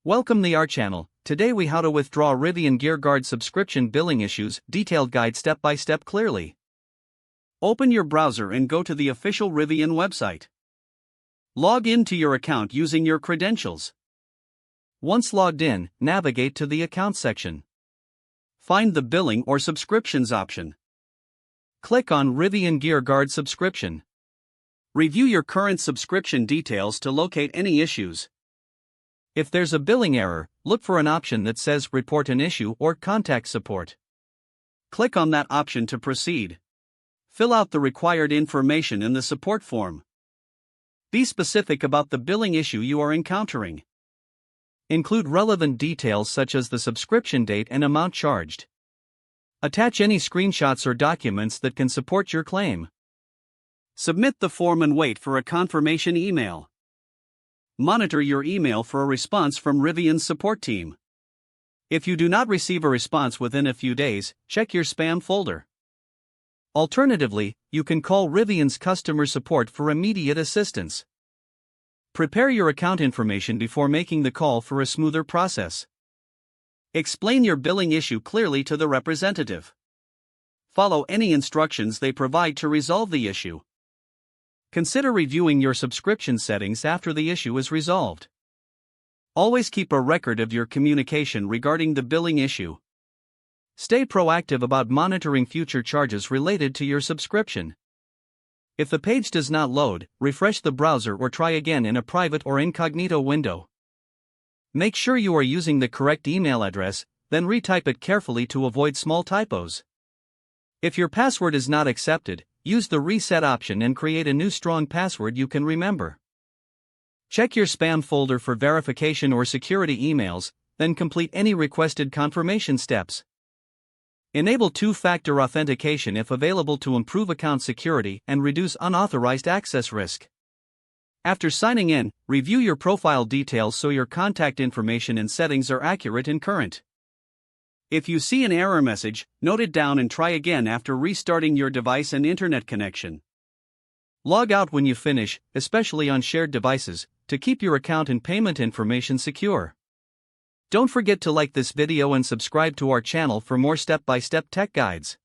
Welcome to our channel. Today we how to withdraw Rivian Gear Guard subscription billing issues, detailed guide step by step clearly. Open your browser and go to the official Rivian website. Log into your account using your credentials. Once logged in, navigate to the account section. Find the billing or subscriptions option. Click on Rivian Gear Guard subscription. Review your current subscription details to locate any issues. If there's a billing error, look for an option that says Report an issue or Contact Support. Click on that option to proceed. Fill out the required information in the support form. Be specific about the billing issue you are encountering. Include relevant details such as the subscription date and amount charged. Attach any screenshots or documents that can support your claim. Submit the form and wait for a confirmation email. Monitor your email for a response from Rivian's support team. If you do not receive a response within a few days, check your spam folder. Alternatively, you can call Rivian's customer support for immediate assistance. Prepare your account information before making the call for a smoother process. Explain your billing issue clearly to the representative. Follow any instructions they provide to resolve the issue. Consider reviewing your subscription settings after the issue is resolved. Always keep a record of your communication regarding the billing issue. Stay proactive about monitoring future charges related to your subscription. If the page does not load, refresh the browser or try again in a private or incognito window. Make sure you are using the correct email address, then retype it carefully to avoid small typos. If your password is not accepted, use the reset option and create a new strong password you can remember. Check your spam folder for verification or security emails, then complete any requested confirmation steps. Enable two-factor authentication if available to improve account security and reduce unauthorized access risk. After signing in, review your profile details so your contact information and settings are accurate and current. If you see an error message, note it down and try again after restarting your device and internet connection. Log out when you finish, especially on shared devices, to keep your account and payment information secure. Don't forget to like this video and subscribe to our channel for more step-by-step tech guides.